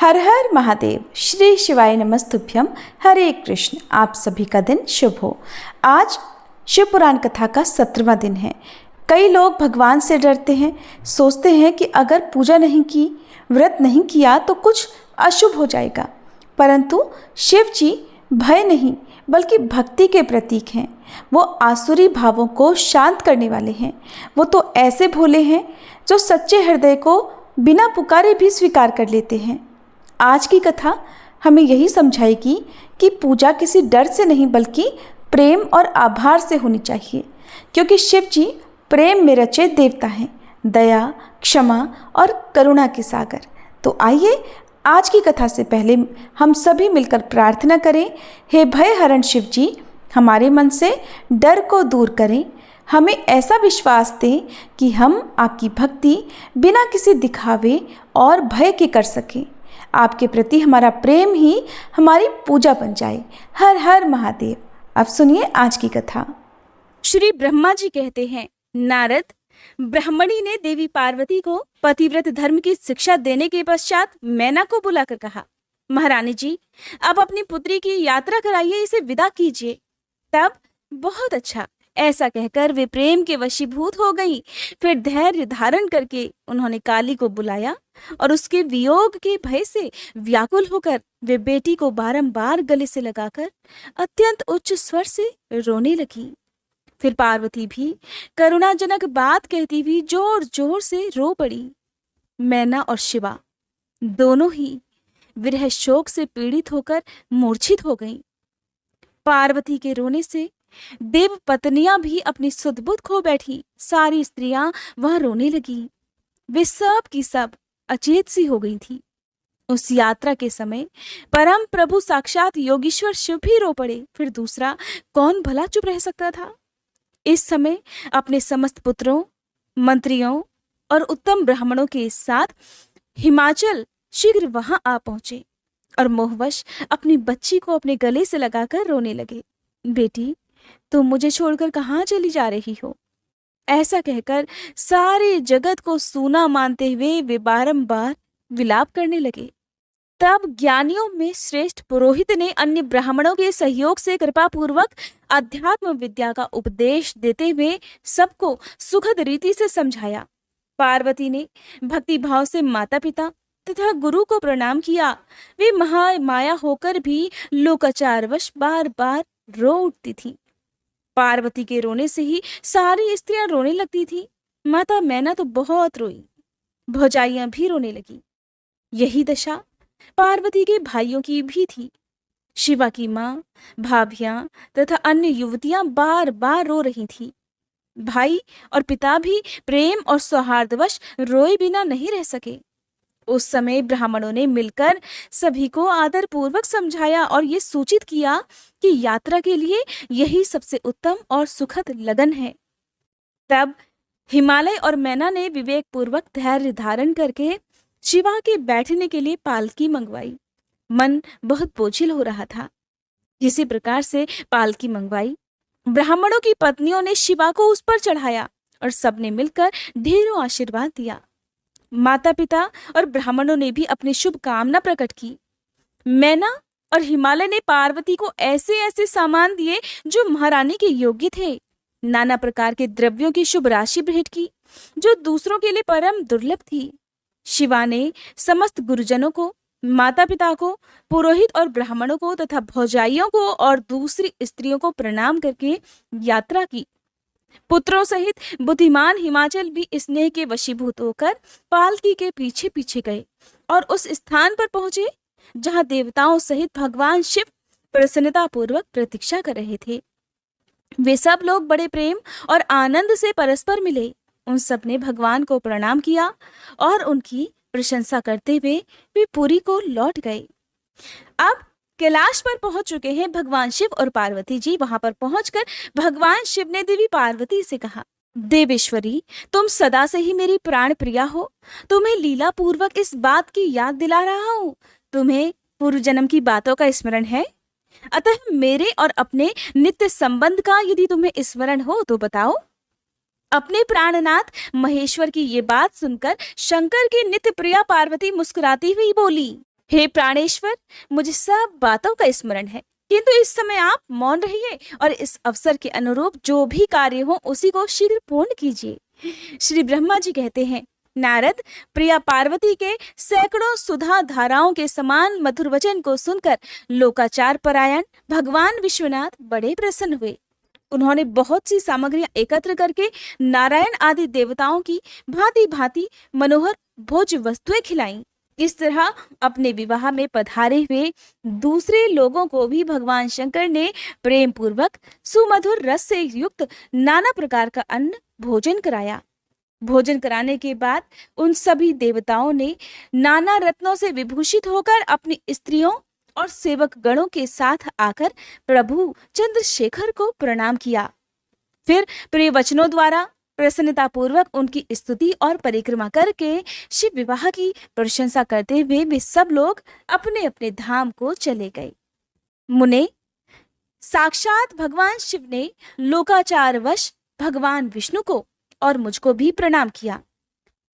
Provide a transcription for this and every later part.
हर हर महादेव। श्री शिवाय नमस्तुभ्यम। हरे कृष्ण। आप सभी का दिन शुभ हो। आज शिव पुराण कथा का 17वां दिन है। कई लोग भगवान से डरते हैं, सोचते हैं कि अगर पूजा नहीं की, व्रत नहीं किया तो कुछ अशुभ हो जाएगा। परंतु शिव जी भय नहीं बल्कि भक्ति के प्रतीक हैं। वो आसुरी भावों को शांत करने वाले हैं। वो तो ऐसे भोले हैं जो सच्चे हृदय को बिना पुकारे भी स्वीकार कर लेते हैं। आज की कथा हमें यही समझाएगी कि पूजा किसी डर से नहीं बल्कि प्रेम और आभार से होनी चाहिए, क्योंकि शिव जी प्रेम में रचे देवता हैं, दया, क्षमा और करुणा के सागर। तो आइए आज की कथा से पहले हम सभी मिलकर प्रार्थना करें। हे भय हरण शिव जी, हमारे मन से डर को दूर करें। हमें ऐसा विश्वास दें कि हम आपकी भक्ति बिना किसी दिखावे और भय के कर सकें। आपके प्रति हमारा प्रेम ही हमारी पूजा बन जाए। हर हर महादेव। अब सुनिए आज की कथा। श्री ब्रह्मा जी कहते हैं, नारद, ब्राह्मणी ने देवी पार्वती को पतिव्रत धर्म की शिक्षा देने के पश्चात मैना को बुलाकर कहा, महारानी जी, आप अपनी पुत्री की यात्रा कराइए, इसे विदा कीजिए। तब बहुत अच्छा, ऐसा कहकर वे प्रेम के वशीभूत हो गईं। फिर धैर्य धारण करके उन्होंने काली को बुलाया और उसके वियोग के भय से व्याकुल होकर वे बेटी को बारंबार गले से लगाकर अत्यंत उच्च स्वर से रोने लगी। फिर पार्वती भी करुणाजनक बात कहती हुई जोर जोर से रो पड़ी। मैना और शिवा दोनों ही विरह शोक से पीड़ित होकर मूर्छित हो गईं। पार्वती के रोने से देव पत्नियां भी अपनी सुध-बुध खो बैठी। सारी स्त्रियां वहां रोने लगी। वे सब की सब अचेत सी हो गई थी। उस यात्रा के समय परम प्रभु साक्षात योगीश्वर शिव भी रो पड़े। फिर दूसरा कौन भला चुप रह सकता था। इस समय अपने समस्त पुत्रों, मंत्रियों और उत्तम ब्राह्मणों के साथ हिमाचल शीघ्र वहां आ पहुंचे और मोहवश अपनी बच्ची को अपने गले से लगाकर रोने लगे। बेटी, तुम मुझे छोड़कर कहाँ चली जा रही हो? ऐसा कहकर सारे जगत को सूना मानते हुए वे बारंबार विलाप करने लगे। तब ज्ञानियों में श्रेष्ठ पुरोहित ने अन्य ब्राह्मणों के सहयोग से कृपा पूर्वक अध्यात्म विद्या का उपदेश देते हुए सबको सुखद रीति से समझाया। पार्वती ने भक्ति भाव से माता पिता तथा गुरु को प्रणाम किया। वे महामाया होकर भी लोकाचारवश बार बार रो उठती थी। पार्वती के रोने से ही सारी स्त्रियां रोने लगती थी। माता मैना तो बहुत रोई, भौजाइयां भी रोने लगी। यही दशा पार्वती के भाइयों की भी थी। शिवा की माँ, भाभियां तथा अन्य युवतियां बार बार रो रही थी। भाई और पिता भी प्रेम और सौहार्दवश रोए बिना नहीं रह सके। उस समय ब्राह्मणों ने मिलकर सभी को आदर पूर्वक समझाया और ये सूचित किया कि यात्रा के लिए यही सबसे उत्तम और सुखद लगन है। तब हिमालय और मैना ने विवेक पूर्वक धैर्य धारण करके शिवा के बैठने के लिए पालकी मंगवाई। मन बहुत बोझिल हो रहा था। इसी प्रकार से पालकी मंगवाई। ब्राह्मणों की पत्नियों ने शिवा को उस पर चढ़ाया और सबने मिलकर ढेरों आशीर्वाद दिया। माता पिता और ब्राह्मणों ने भी अपनी शुभकामना प्रकट की। मैना और हिमालय ने पार्वती को ऐसे ऐसे सामान दिए जो महारानी के योग्य थे। नाना प्रकार के द्रव्यों की शुभ राशि भेंट की जो दूसरों के लिए परम दुर्लभ थी। शिवा ने समस्त गुरुजनों को, माता पिता को, पुरोहित और ब्राह्मणों को तथा भौजाइयों को और दूसरी स्त्रियों को प्रणाम करके यात्रा की। पुत्रों सहित बुद्धिमान हिमाचल भी स्नेह के वशीभूत होकर पालकी के पीछे पीछे गए और उस स्थान पर पहुंचे जहां देवताओं सहित भगवान शिव प्रसन्नता पूर्वक प्रतीक्षा कर रहे थे। वे सब लोग बड़े प्रेम और आनंद से परस्पर मिले। उन सब ने भगवान को प्रणाम किया और उनकी प्रशंसा करते हुए वे पुरी को लौट गए। अब कैलाश पर पहुंच चुके हैं भगवान शिव और पार्वती जी। वहां पर पहुंचकर भगवान शिव ने देवी पार्वती से कहा, देवेश्वरी, तुम सदा से ही मेरी प्राण प्रिया हो। तुम्हें लीला पूर्वक इस बात की याद दिला रहा हूँ। तुम्हें पूर्व जन्म की बातों का स्मरण है? अतः मेरे और अपने नित्य संबंध का यदि तुम्हें स्मरण हो तो बताओ। अपने प्राणनाथ महेश्वर की ये बात सुनकर शंकर की नित्य प्रिया पार्वती मुस्कुराती हुई बोली, हे प्राणेश्वर, मुझे सब बातों का स्मरण है, किंतु इस समय आप मौन रहिए और इस अवसर के अनुरूप जो भी कार्य हो उसी को शीघ्र पूर्ण कीजिए। श्री ब्रह्मा जी कहते हैं, नारद, प्रिया पार्वती के सैकड़ों सुधा धाराओं के समान मधुर वचन को सुनकर लोकाचार परायण भगवान विश्वनाथ बड़े प्रसन्न हुए। उन्होंने बहुत सी सामग्रियां एकत्र करके नारायण आदि देवताओं की भांति भांति मनोहर भोज वस्तुएं खिलाईं। इस तरह अपने विवाह में पधारे हुए दूसरे लोगों को भी भगवान शंकर ने प्रेम पूर्वक सुमधुर रस से युक्त नाना प्रकार का अन्न भोजन कराया। भोजन कराने के बाद उन सभी देवताओं ने नाना रत्नों से विभूषित होकर अपनी स्त्रियों और सेवक गणों के साथ आकर प्रभु चंद्रशेखर को प्रणाम किया। फिर प्रिय वचनों द्वारा प्रसन्नता पूर्वक उनकी स्तुति और परिक्रमा करके शिव विवाह की प्रशंसा करते हुए वे सब लोग अपने अपने धाम को चले गए। मुने, साक्षात भगवान शिव ने लोकाचारवश भगवान विष्णु को और मुझको भी प्रणाम किया।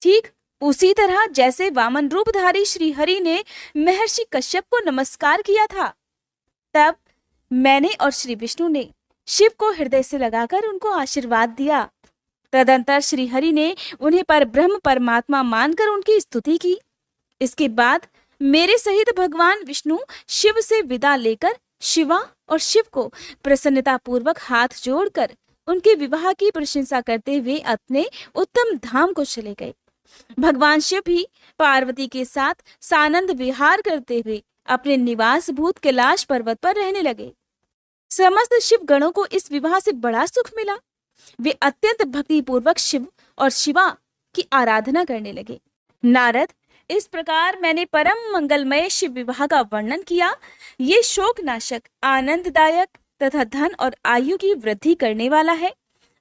ठीक उसी तरह जैसे वामन रूपधारी श्री हरि ने महर्षि कश्यप को नमस्कार किया था, तब मैंने और श्री विष्णु ने शिव को हृदय से लगाकर उनको आशीर्वाद दिया। तदंतर श्री हरि ने उन्हें पर ब्रह्म परमात्मा मानकर उनकी स्तुति की। इसके बाद मेरे सहित भगवान विष्णु शिव से विदा लेकर शिवा और शिव को प्रसन्नता पूर्वक हाथ जोड़कर उनके विवाह की प्रशंसा करते हुए अपने उत्तम धाम को चले गए। भगवान शिव भी पार्वती के साथ सानंद विहार करते हुए अपने निवास भूत कैलाश पर्वत पर रहने लगे। समस्त शिव गणों को इस विवाह से बड़ा सुख मिला। वे अत्यंत भक्ति पूर्वक शिव और शिवा की आराधना करने लगे। नारद, इस प्रकार मैंने परम मंगलमय शिव विवाह का वर्णन किया। ये शोकनाशक, आनंददायक तथा धन और आयु की वृद्धि करने वाला है।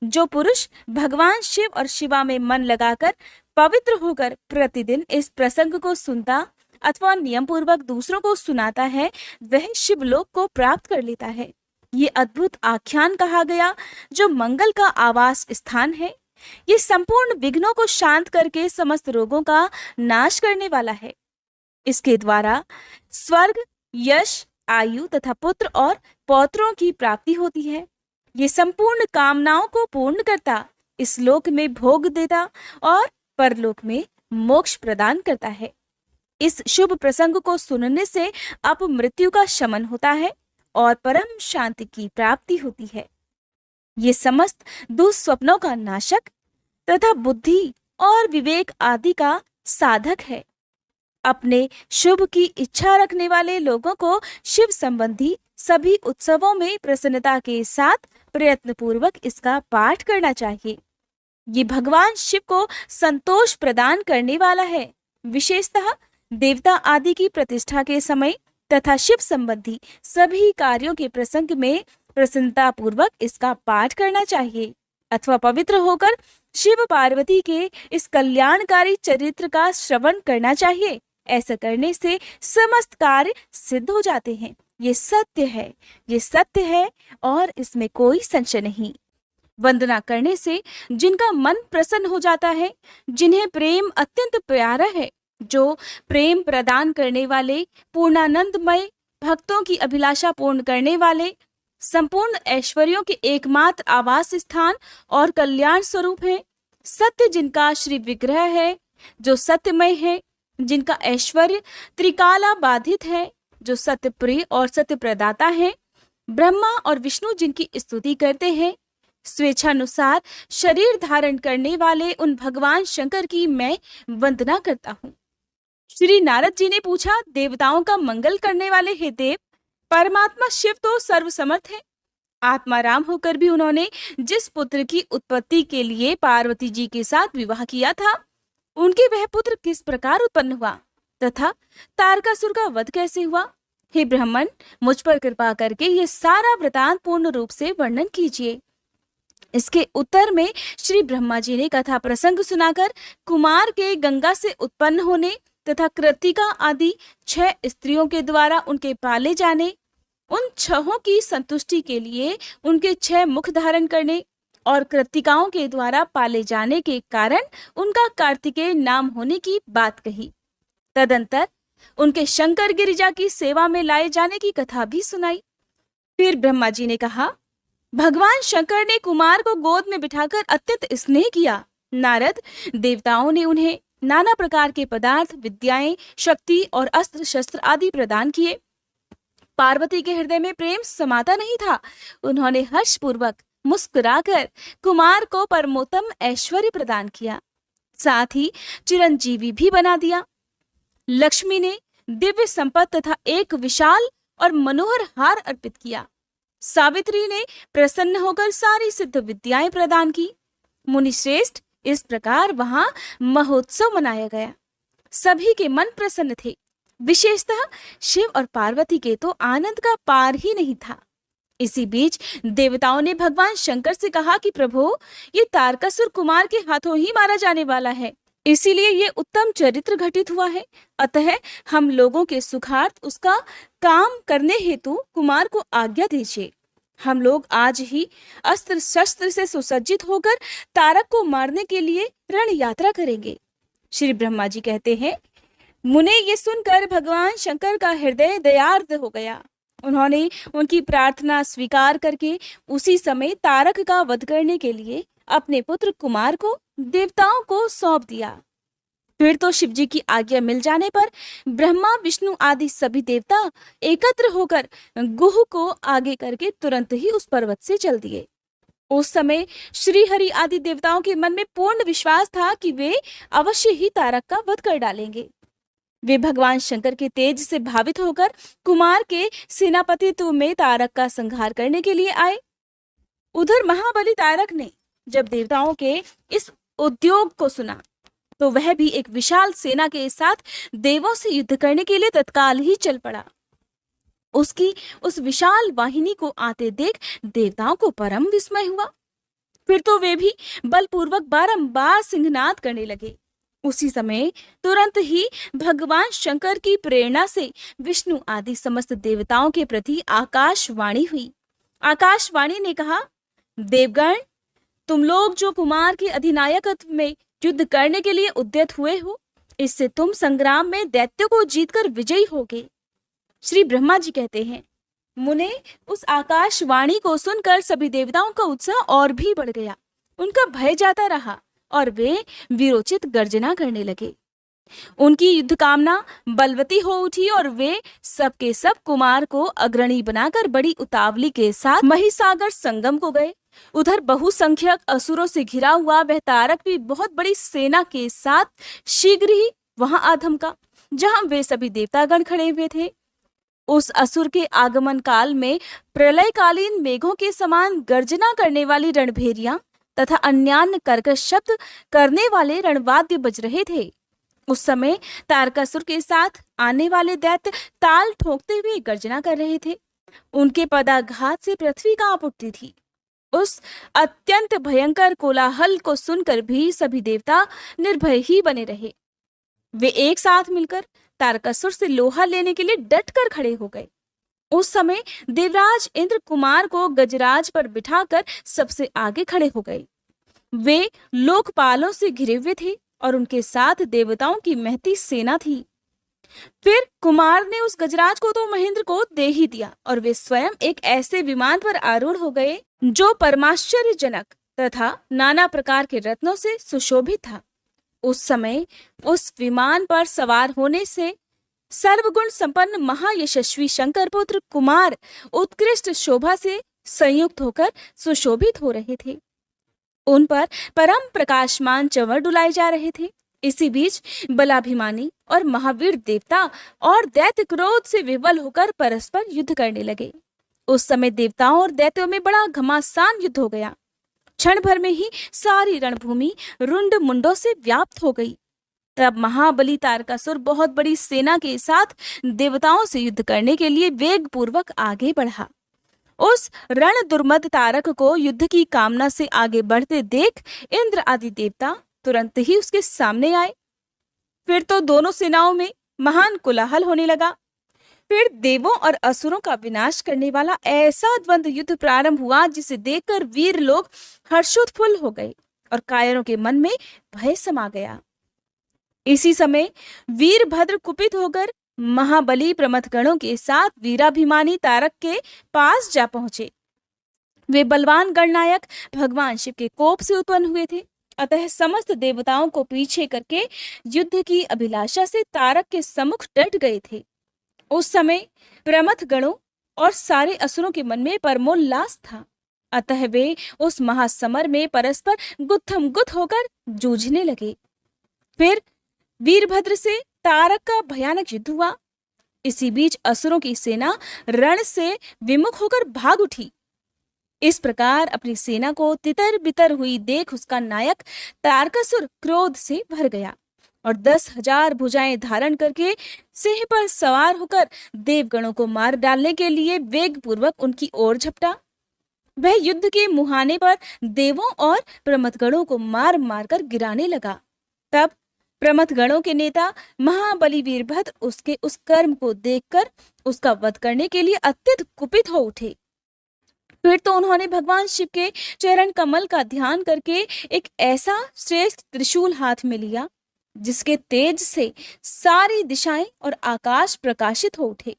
जो पुरुष भगवान शिव और शिवा में मन लगाकर पवित्र होकर प्रतिदिन इस प्रसंग को सुनता अथवा नियम पूर्वक दूसरों को सुनाता है, वह शिवलोक को प्राप्त कर लेता है। ये अद्भुत आख्यान कहा गया जो मंगल का आवास स्थान है। ये संपूर्ण विघ्नों को शांत करके समस्त रोगों का नाश करने वाला है। इसके द्वारा स्वर्ग, यश, आयु तथा पुत्र और पौत्रों की प्राप्ति होती है। ये संपूर्ण कामनाओं को पूर्ण करता, इस लोक में भोग देता और परलोक में मोक्ष प्रदान करता है। इस शुभ प्रसंग को सुनने से अपमृत्यु का शमन होता है और परम शांति की प्राप्ति होती है। ये समस्त दुस्वप्नों का नाशक तथा बुद्धि और विवेक आदि का साधक है। अपने शुभ की इच्छा रखने वाले लोगों को शिव संबंधी सभी उत्सवों में प्रसन्नता के साथ प्रयत्न पूर्वक इसका पाठ करना चाहिए। ये भगवान शिव को संतोष प्रदान करने वाला है। विशेषतः देवता आदि की प्रतिष्ठा के समय तथा शिव संबंधी सभी कार्यों के प्रसंग में प्रसन्नता पूर्वक इसका पाठ करना चाहिए अथवा पवित्र होकर शिव पार्वती के इस कल्याणकारी चरित्र का श्रवण करना चाहिए। ऐसा करने से समस्त कार्य सिद्ध हो जाते हैं। ये सत्य है, ये सत्य है और इसमें कोई संशय नहीं। वंदना करने से जिनका मन प्रसन्न हो जाता है, जिन्हें प्रेम अत्यंत प्यारा है, जो प्रेम प्रदान करने वाले, पूर्णानंदमय, भक्तों की अभिलाषा पूर्ण करने वाले, संपूर्ण ऐश्वर्यों के एकमात्र आवास स्थान और कल्याण स्वरूप है, सत्य जिनका श्री विग्रह है, जो सत्यमय है, जिनका ऐश्वर्य त्रिकाला बाधित है, जो सत्य प्रिय और सत्य प्रदाता है, ब्रह्मा और विष्णु जिनकी स्तुति करते हैं, स्वेच्छानुसार शरीर धारण करने वाले उन भगवान शंकर की मैं वंदना करता हूँ। श्री नारद जी ने पूछा, देवताओं का मंगल करने वाले हे देव, परमात्मा शिव तो सर्वसमर्थ है। आत्मा राम होकर भी उन्होंने जिस पुत्र की उत्पत्ति के लिए पार्वती जी के साथ विवाह किया था, उनके वह पुत्र किस प्रकार उत्पन्न हुआ तथा तारकासुर का वध कैसे हुआ? हे ब्राह्मण, मुझ पर कृपा करके ये सारा वृतांत पूर्ण रूप से वर्णन कीजिए। इसके उत्तर में श्री ब्रह्मा जी ने कथा प्रसंग सुनाकर कुमार के गंगा से उत्पन्न होने तथा कृतिका आदि 6 स्त्रियों के द्वारा उनके पाले जाने, उन 6 की संतुष्टि के लिए उनके 6 मुख धारण करने और कृतिकाओं के द्वारा पाले जाने के कारण उनका कार्तिकेय नाम होने की बात कही। तदंतर उनके शंकर गिरिजा की सेवा में लाए जाने की कथा भी सुनाई। फिर ब्रह्मा जी ने कहा, भगवान शंकर ने कुमार को गोद में बिठाकर अत्यंत स्नेह किया। नारद, देवताओं ने उन्हें नाना प्रकार के पदार्थ, विद्याएं, शक्ति और अस्त्र शस्त्र आदि प्रदान किए। पार्वती के हृदय में प्रेम समाता नहीं था। उन्होंने हर्षपूर्वक मुस्कुराकर कुमार को परमोत्तम ऐश्वर्य प्रदान किया, साथ ही चिरंजीवी भी बना दिया। लक्ष्मी ने दिव्य संपत्ति तथा एक विशाल और मनोहर हार अर्पित किया। सावित्री ने प्रसन्न होकर सारी सिद्ध विद्याएं प्रदान की। मुनिश्रेष्ठ, इस प्रकार वहां महोत्सव मनाया गया। सभी के मन प्रसन्न थे। विशेषतः शिव और पार्वती के तो आनंद का पार ही नहीं था। इसी बीच देवताओं ने भगवान शंकर से कहा कि प्रभु, ये तारकासुर कुमार के हाथों ही मारा जाने वाला है, इसीलिए ये उत्तम चरित्र घटित हुआ है। अतः हम लोगों के सुखार्थ उसका काम करने हेतु कुमार को आज्ञा दीजिए। हम लोग आज ही अस्त्र शस्त्र से सुसज्जित होकर तारक को मारने के लिए रण यात्रा करेंगे। श्री ब्रह्मा जी कहते हैं, मुने ये सुनकर भगवान शंकर का हृदय दयार्द हो गया। उन्होंने उनकी प्रार्थना स्वीकार करके उसी समय तारक का वध करने के लिए अपने पुत्र कुमार को देवताओं को सौंप दिया। फिर तो शिव जी की आज्ञा मिल जाने पर ब्रह्मा, विष्णु आदि सभी देवता एकत्र होकर गुह को आगे करके तुरंत ही उस पर्वत से चल दिए। उस समय श्री हरि आदि देवताओं के मन में पूर्ण विश्वास था कि वे अवश्य ही तारक का वध कर डालेंगे। वे भगवान शंकर के तेज से भावित होकर कुमार के सेनापतित्व में तारक का संहार करने के लिए आए। उधर महाबली तारक ने जब देवताओं के इस उद्योग को सुना तो वह भी एक विशाल सेना के साथ देवों से युद्ध करने के लिए तत्काल ही चल पड़ा। उसकी उस विशाल वाहिनी को आते देख देवताओं को परम विस्मय हुआ। फिर तो वे भी बलपूर्वक बारंबार सिंहनाद करने लगे। उसी समय तुरंत ही भगवान शंकर की प्रेरणा से विष्णु आदि समस्त देवताओं के प्रति आकाशवाणी हुई। आकाशवाणी ने कहा, देवगण, तुम लोग जो कुमार के अधिनायकत्व में युद्ध करने के लिए उद्यत हुए हो, इससे तुम संग्राम में दैत्यों को जीतकर विजयी होगे। श्री ब्रह्मा जी कहते हैं, मुने, उस आकाशवाणी को सुनकर सभी देवताओं का उत्साह और भी बढ़ गया। उनका भय जाता रहा और वे वीरोचित गर्जना करने लगे। उनकी युद्ध कामना बलवती हो उठी और वे सबके सब कुमार को अग्रणी बनाकर बड़ी उतावली के साथ महिसागर संगम को गए। उधर बहुसंख्यक असुरों से घिरा हुआ वह तारक भी बहुत बड़ी सेना के साथ शीघ्र ही वहां आ धमका, जहां वे सभी देवतागण खड़े हुए थे। उस असुर के आगमन काल में प्रलयकालीन मेघों के समान गर्जना करने वाली रणभेरियां तथा अन्यान्य कर्कश शब्द करने वाले रणवाद्य बज रहे थे। उस समय तारकासुर के साथ आने वाले दैत्य ताल ठोकते हुए गर्जना कर रहे थे। उनके पदाघात से पृथ्वी कांप उठती थी। उस अत्यंत भयंकर कोलाहल को सुनकर भी सभी देवता निर्भय ही बने रहे। वे एक साथ मिलकर तारकासुर से लोहा लेने के लिए डटकर खड़े हो गए। उस समय देवराज इंद्र कुमार को गजराज पर बिठाकर सबसे आगे खड़े हो गए। वे लोकपालों से घिरे हुए थे और उनके साथ देवताओं की महती सेना थी। फिर कुमार ने उस गजराज को तो महेंद्र को दे ही दिया और वे स्वयं एक ऐसे विमान पर आरूढ़ हो गए जो परमाश्चर्यजनक तथा नाना प्रकार के रत्नों से सुशोभित था। उस समय उस विमान पर सवार होने से सर्वगुण संपन्न महायशस्वी शंकर पुत्र कुमार उत्कृष्ट शोभा से संयुक्त होकर सुशोभित हो रहे थे। उन पर परम प्रकाशमान चंवर डुलाए जा रहे थे। इसी बीच बलाभिमानी और महावीर देवता और दैत्य क्रोध से विवल होकर परस्पर युद्ध करने लगे। उस समय देवताओं और दैत्यों में बड़ा घमासान युद्ध हो गया। क्षण भर में ही सारी रणभूमि रुंड मुंडों से व्याप्त हो गई। तब महाबली तारकासुर बहुत बड़ी सेना के साथ देवताओं से युद्ध करने के लिए वेग पूर्वक आगे बढ़ा। उस रण दुर्मद तारक को युद्ध की कामना से आगे बढ़ते देख इंद्र आदि देवता तुरंत ही उसके सामने आए। फिर तो दोनों सेनाओं में महान कोलाहल होने लगा। फिर देवों और असुरों का विनाश करने वाला ऐसा द्वंद्व युद्ध प्रारंभ हुआ जिसे देखकर वीर लोग हर्षोत्फुल्ल हो गए और कायरों के मन में भय समा गया। इसी समय वीरभद्र कुपित होकर महाबली प्रमथगणों के साथ वीराभिमानी तारक के पास जा पहुंचे। वे बलवान गणनायक भगवान शिव के कोप से उत्पन्न हुए थे, अतः समस्त देवताओं को पीछे करके युद्ध की अभिलाषा से तारक के सम्मुख डट गए थे। उस समय प्रमथ गणों और सारे असुरों के मन में परमोल्लास था, अतः वे उस महासमर में परस्पर गुत्थम गुत्थ होकर जूझने लगे। फिर वीरभद्र से तारक का भयानक युद्ध हुआ। इसी बीच असुरों की सेना रण से विमुख होकर भाग उठी। इस प्रकार अपनी सेना को तितर बितर हुई देख उसका नायक तारकासुर क्रोध से भर गया और 10,000 भुजाएं धारण करके सिंह पर सवार होकर देवगणों को मार डालने के लिए वेगपूर्वक उनकी ओर झपटा। वह युद्ध के मुहाने पर देवों और प्रमथगणों को मार मार कर गिराने लगा। तब प्रमथगणों के नेता महाबली वीरभद्र उसके उस कर्म को देखकर उसका वध करने के लिए अत्यंत कुपित हो उठे। फिर तो उन्होंने भगवान शिव के चरण कमल का ध्यान करके एक ऐसा श्रेष्ठ त्रिशूल हाथ में लिया जिसके तेज से सारी दिशाएं और आकाश प्रकाशित हो उठे।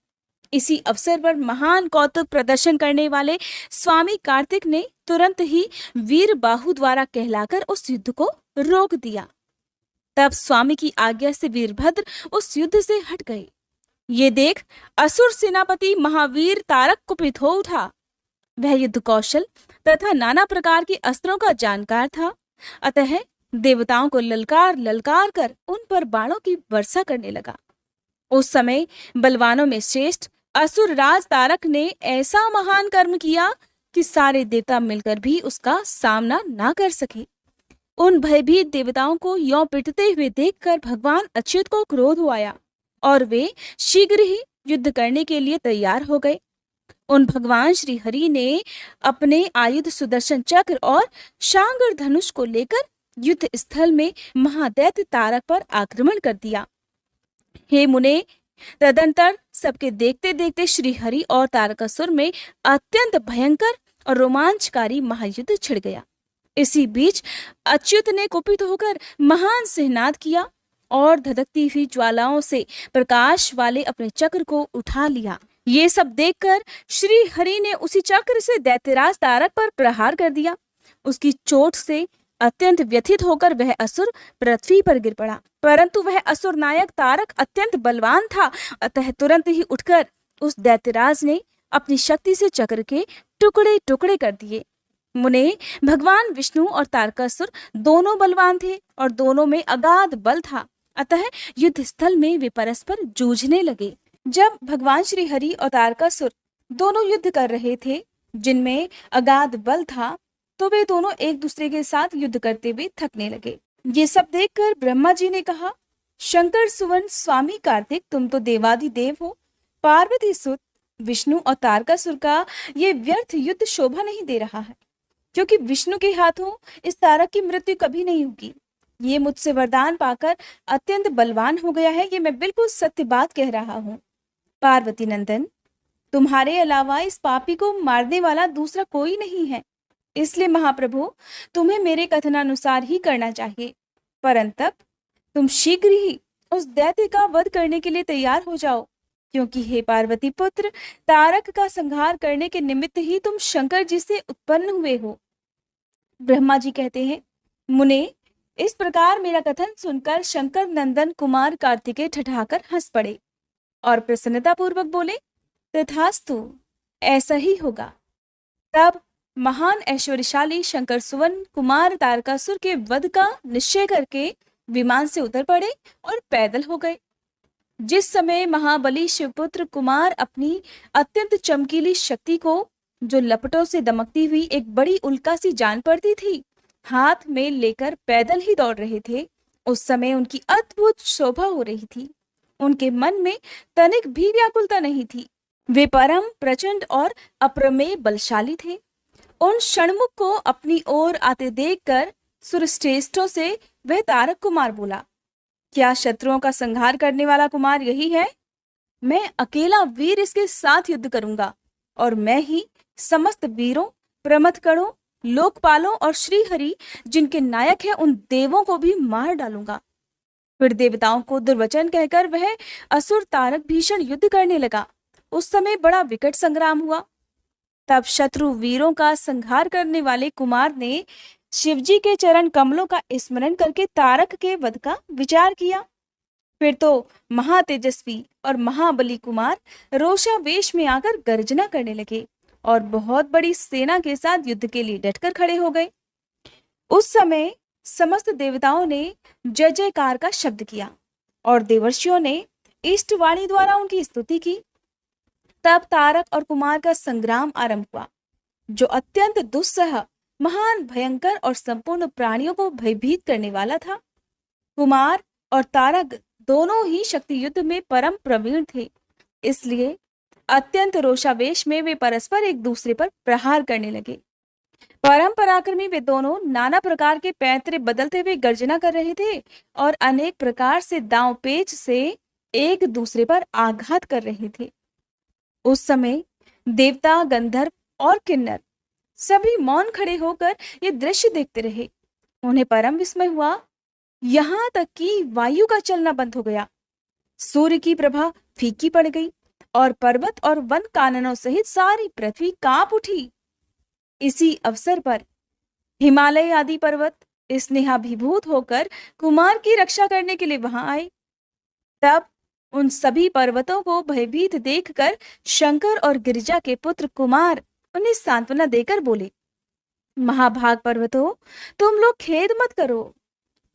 इसी अवसर पर महान कौतुक प्रदर्शन करने वाले स्वामी कार्तिक ने तुरंत ही वीर बाहु द्वारा कहलाकर उस युद्ध को रोक दिया। तब स्वामी की आज्ञा से वीरभद्र उस युद्ध से हट गए। ये देख असुर सेनापति महावीर तारक कुपित हो उठा। वह युद्ध कौशल तथा नाना प्रकार के अस्त्रों का जानकार था, अतः देवताओं को ललकार ललकार कर उन पर बाणों की वर्षा करने लगा। उस समय बलवानों में श्रेष्ठ असुर राज तारक ने ऐसा महान कर्म किया कि सारे देवता मिलकर भी उसका सामना ना कर सके। उन भयभीत देवताओं को यों पिटते हुए देखकर भगवान अच्युत को क्रोध आया और वे शीघ्र ही युद्ध करने के लिए तैयार हो गए। उन भगवान श्री हरि ने अपने आयुध सुदर्शन चक्र और शांगर धनुष को लेकर युद्ध स्थल में महादैत्य तारक पर आक्रमण कर दिया। हे मुने, तदंतर सबके देखते देखते श्री हरि और तारकासुर में अत्यंत भयंकर और रोमांचकारी महायुद्ध छिड़ गया। इसी बीच अच्युत ने कुपित होकर महान सिंहनाद किया और धधकती हुई ज्वालाओं से प्रकाश वाले अपने चक्र को उठा लिया। ये सब देखकर श्री हरि ने उसी चक्र से दैत्यराज तारक पर प्रहार कर दिया। उसकी चोट से अत्यंत व्यथित होकर वह असुर पृथ्वी पर गिर पड़ा, परंतु वह असुर नायक तारक अत्यंत बलवान था, अतः तुरंत ही उठकर उस दैत्यराज ने अपनी शक्ति से चक्र के टुकड़े टुकड़े कर दिए। मुने, भगवान विष्णु और तारकासुर दोनों बलवान थे और दोनों में अगाध बल था, अतः युद्ध स्थल में वे परस्पर जूझने लगे। जब भगवान श्री हरि और तारकासुर दोनों युद्ध कर रहे थे जिनमें अगाध बल था, तो वे दोनों एक दूसरे के साथ युद्ध करते हुए थकने लगे। ये सब देखकर ब्रह्मा जी ने कहा, शंकर सुवन स्वामी कार्तिक, तुम तो देवादिदेव हो। पार्वती सुत विष्णु और तारकासुर का ये व्यर्थ युद्ध शोभा नहीं दे रहा है, क्योंकि विष्णु के हाथों इस तारक की मृत्यु कभी नहीं होगी। ये मुझसे वरदान पाकर अत्यंत बलवान हो गया है, ये मैं बिल्कुल सत्य बात कह रहा हूँ। पार्वती नंदन, तुम्हारे अलावा इस पापी को मारने वाला दूसरा कोई नहीं है, इसलिए महाप्रभु तुम्हें मेरे कथनानुसार ही करना चाहिए। परंतु तुम शीघ्र ही उस दैत्य का वध करने के लिए तैयार हो जाओ, क्योंकि हे पार्वती पुत्र, तारक का संहार करने के निमित्त ही तुम शंकर जी से उत्पन्न हुए हो। ब्रह्मा जी कहते हैं, मुने, इस प्रकार मेरा कथन सुनकर शंकर नंदन कुमार कार्तिकेय ठठाकर हंस पड़े और प्रसन्नता पूर्वक बोले, तथास्तु, ऐसा ही होगा। तब महान ऐश्वर्यशाली शंकर सुवन कुमार तारकासुर के वध का निश्चय करके विमान से उतर पड़े और पैदल हो गए। जिस समय महाबली शिवपुत्र कुमार अपनी अत्यंत चमकीली शक्ति को, जो लपटों से दमकती हुई एक बड़ी उल्का सी जान पड़ती थी, हाथ में लेकर पैदल ही दौड़ रहे थे, उस समय उनकी अद्भुत शोभा हो रही थी। उनके मन में तनिक भी व्याकुलता नहीं थी। वे परम प्रचंड और अप्रमेय बलशाली थे। उन षणमुख को अपनी ओर आते देखकर सुरश्रेष्ठों से वह तारक कुमार बोला, क्या शत्रुओं का संहार करने वाला कुमार यही है? मैं अकेला वीर इसके साथ युद्ध करूंगा और मैं ही समस्त वीरों, प्रमथगणों, लोकपालों और श्रीहरि जिनके नायक है उन देवों को भी मार डालूंगा। फिर देवताओं को दुर्वचन कहकर वह असुर तारक भीषण युद्ध करने लगा। उस समय बड़ा विकट संग्राम हुआ। तब शत्रु वीरों का संहार करने वाले कुमार ने शिवजी के चरण कमलों का स्मरण करके तारक के वध का विचार किया। फिर तो महातेजस्वी और महाबली कुमार रोषावेश में आकर गर्जना करने लगे और बहुत बड़ी सेना के साथ युद्ध के लिए डटकर खड़े हो गए। उस समय समस्त देवताओं ने जय जयकार का शब्द किया और देवर्षियों ने इष्टवाणी द्वारा उनकी स्तुति की। तब तारक और कुमार का संग्राम आरंभ हुआ, जो अत्यंत दुस्सह, महान, भयंकर और संपूर्ण प्राणियों को भयभीत करने वाला था। कुमार और तारक दोनों ही शक्ति युद्ध में परम प्रवीण थे, इसलिए अत्यंत रोषावेश में वे परस्पर एक दूसरे पर प्रहार करने लगे। परम पराक्रमी वे दोनों नाना प्रकार के पैंतरे बदलते हुए गर्जना कर रहे थे और अनेक प्रकार से दांव पेच से एक दूसरे पर आघात कर रहे थे। उस समय देवता, गंधर्व और किन्नर सभी मौन खड़े होकर ये दृश्य देखते रहे। उन्हें परम विस्मय हुआ, यहाँ तक कि वायु का चलना बंद हो गया, सूर्य की प्रभा फीकी पड़ गई और पर्वत और वन काननों सहित सारी पृथ्वी कांप उठी। इसी अवसर पर हिमालय आदि पर्वत स्नेहाभिभूत होकर कुमार की रक्षा करने के लिए वहां आए। तब उन सभी पर्वतों को भयभीत देखकर शंकर और गिरिजा के पुत्र कुमार उन्हें सांत्वना देकर बोले, महाभाग पर्वतों, तुम लोग खेद मत करो,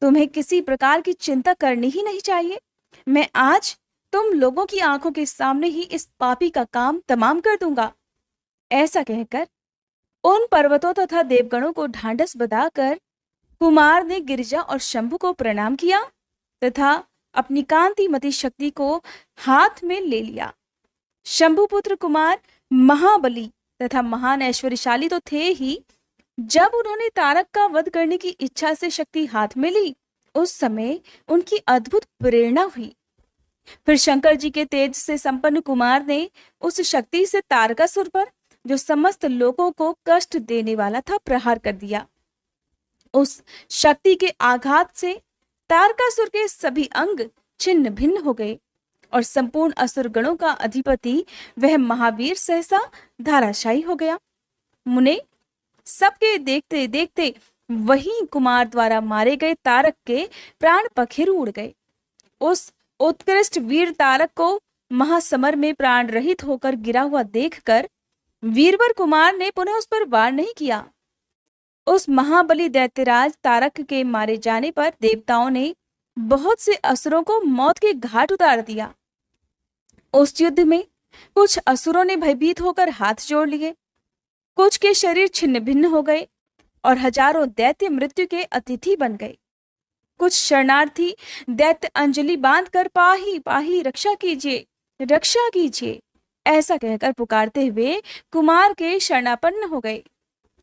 तुम्हें किसी प्रकार की चिंता करनी ही नहीं चाहिए। मैं आज तुम लोगों की आंखों के सामने ही इस पापी का काम तमाम कर दूंगा। ऐसा कहकर उन पर्वतों तथा देवगणों को ढांढस बधाकर कुमार ने गिरिजा और शंभु को प्रणाम किया तथा अपनी कांतिमती शक्ति को हाथ में ले लिया। शंभु पुत्र कुमार महाबली तथा महान ऐश्वर्यशाली तो थे ही, जब उन्होंने तारक का वध करने की इच्छा से शक्ति हाथ में ली, उस समय उनकी अद्भुत प्रेरणा हुई। फिर शंकर जी के तेज से संपन्न कुमार ने उस शक्ति से तारकासुर पर, जो समस्त लोगों को कष्ट देने वाला था, प्रहार कर दिया। उस शक्ति के आघात से तारकासुर के सभी अंग छिन्न भिन्न हो गए और संपूर्ण असुर गणों का अधिपति वह महावीर सहसा धाराशायी हो गया। मुने, सबके देखते देखते वही कुमार द्वारा मारे गए तारक के प्राण पखेरु उड़ गए। उस उत्कृष्ट वीर तारक को महासमर में प्राण रहित होकर गिरा हुआ देखकर वीरवर कुमार ने पुनः उस पर वार नहीं किया। उस महाबली दैत्यराज तारक के मारे जाने पर देवताओं ने बहुत से असुरों को मौत के घाट उतार दिया। उस युद्ध में कुछ असुरों ने भयभीत होकर हाथ जोड़ लिए, कुछ के शरीर छिन्न भिन्न हो गए और हजारों दैत्य मृत्यु के अतिथि बन गए। कुछ शरणार्थी दैत्य अंजलि बांधकर पाही पाही रक्षा कीजिए, रक्षा कीजिए ऐसा कहकर पुकारते हुए कुमार के शरणापन्न हो गए।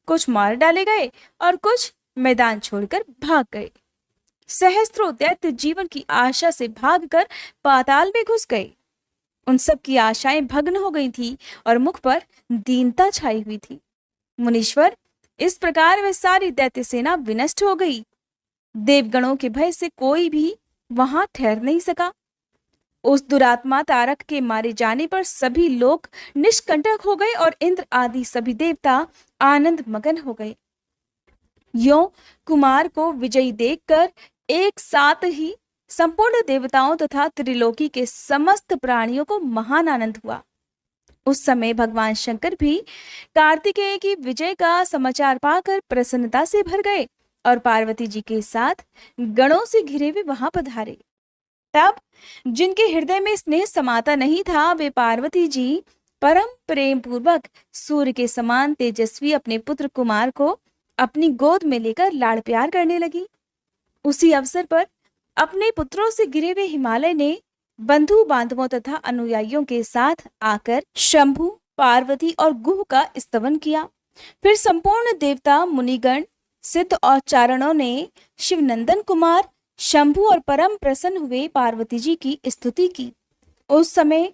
कुछ मार डाले गए और कुछ मैदान छोड़कर भाग गए। सहस्त्रों दैत्य जीवन की आशा से भागकर पाताल में घुस गए। उन सब की आशाएं भग्न हो गई थी और मुख पर दीनता छाई हुई थी। मुनीश्वर, इस प्रकार वह सारी दैत्य सेना विनष्ट हो गई। देवगणों के भय से कोई भी वहां ठहर नहीं सका। उस दुरात्मा तारक के मारे जाने पर सभी लोग निष्कंटक हो गए और इंद्र आदि सभी देवता आनंद मगन हो गए। यों कुमार को विजयी देखकर एक साथ ही संपूर्ण देवताओं तथा त्रिलोकी के समस्त प्राणियों को महान आनंद हुआ। उस समय भगवान शंकर भी कार्तिकेय की विजय का समाचार पाकर प्रसन्नता से भर गए और पार्वती जी के साथ गणों से घिरे हुए वहां पधारे। तब जिनके हृदय में स्नेह समाता नहीं था, वे पार्वती जी परम प्रेम पूर्वक सूर्य के समान तेजस्वी अपने पुत्र कुमार को अपनी गोद में लेकर लाड़ प्यार करने लगी। उसी अवसर पर अपने पुत्रों से घिरे हुए हिमालय ने बंधु बांधवों तथा अनुयायियों के साथ आकर शंभु, पार्वती और गुह का स्तवन किया। फिर संपूर्ण देवता, मुनिगण, सिद्ध और चारणों ने शिवनंदन कुमार शंभु और परम प्रसन्न हुए पार्वती जी की स्तुति की। उस समय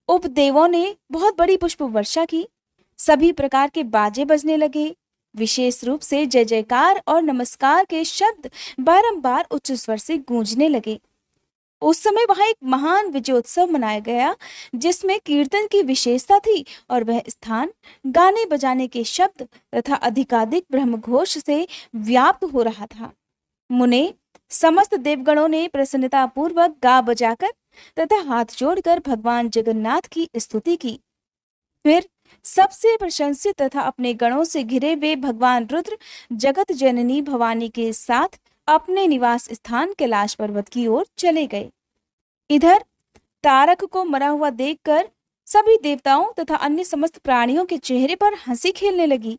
उपदेवों ने बहुत बड़ी पुष्प वर्षा की। सभी प्रकार के बाजे बजने लगे। विशेष रूप से जय जयकार और नमस्कार के शब्द बारंबार उच्च स्वर से गूंजने लगे। उस समय वहां एक महान विजयोत्सव मनाया गया जिसमें कीर्तन की विशेषता थी और वह स्थान गाने बजाने के शब्द तथा अधिकाधिक ब्रह्मघोष से व्याप्त हो रहा था। मुने समस्त देवगणों ने प्रसन्नता पूर्वक गा बजाकर तथा हाथ जोड़कर भगवान जगन्नाथ की स्तुति की। फिर सबसे प्रशंसित तथा अपने गणों से घिरे हुए भगवान रुद्र जगत जननी भवानी के साथ अपने निवास स्थान कैलाश पर्वत की ओर चले गए। इधर तारक को मरा हुआ देखकर सभी देवताओं तथा अन्य समस्त प्राणियों के चेहरे पर हंसी खेलने लगी।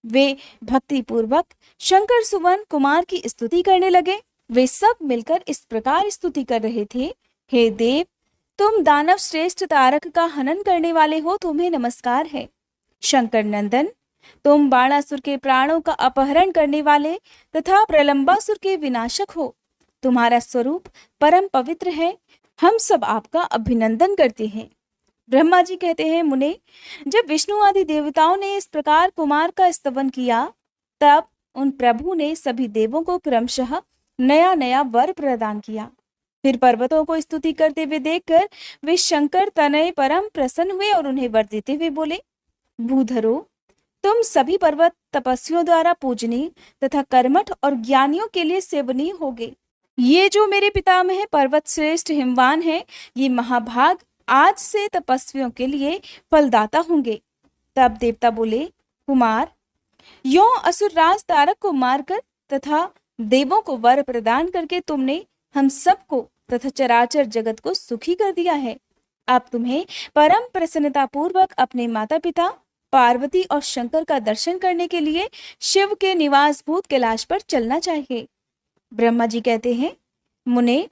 वे भक्ति पूर्वक शंकर सुवन कुमार की स्तुति करने लगे। वे सब मिलकर इस प्रकार स्तुति कर रहे थे, हे देव, तुम दानव श्रेष्ठ तारक का हनन करने वाले हो, तुम्हें नमस्कार है। शंकर नंदन, तुम बाणासुर के प्राणों का अपहरण करने वाले तथा प्रलंबासुर के विनाशक हो। तुम्हारा स्वरूप परम पवित्र है। हम सब आपका अभिनंदन करते हैं। ब्रह्मा जी कहते हैं, मुने, जब विष्णु आदि देवताओं ने इस प्रकार कुमार का स्तवन किया, तब उन प्रभु ने सभी देवों को क्रमशः नया नया वर प्रदान किया। फिर पर्वतों को स्तुति करते हुए देखकर वे शंकर तनय परम प्रसन्न हुए और उन्हें वर देते हुए बोले, भूधरो, तुम सभी पर्वत तपस्वियों द्वारा पूजनीय तथा कर्मठ और ज्ञानियों के लिए सेवनीय होगे। ये जो मेरे पितामह पर्वत श्रेष्ठ हिमवान है, ये महाभाग आज से तपस्वियों के लिए फलदाता होंगे। तब देवता बोले, कुमार, यो असुरराज तारक को मारकर तथा देवों को वर प्रदान करके तुमने हम सबको तथा चराचर जगत को सुखी कर दिया है। अब तुम्हें परम प्रसन्नता पूर्वक अपने माता पिता पार्वती और शंकर का दर्शन करने के लिए शिव के निवास भूत कैलाश पर चलना चाहिए। ब्रह्मा जी कहते हैं, मुने,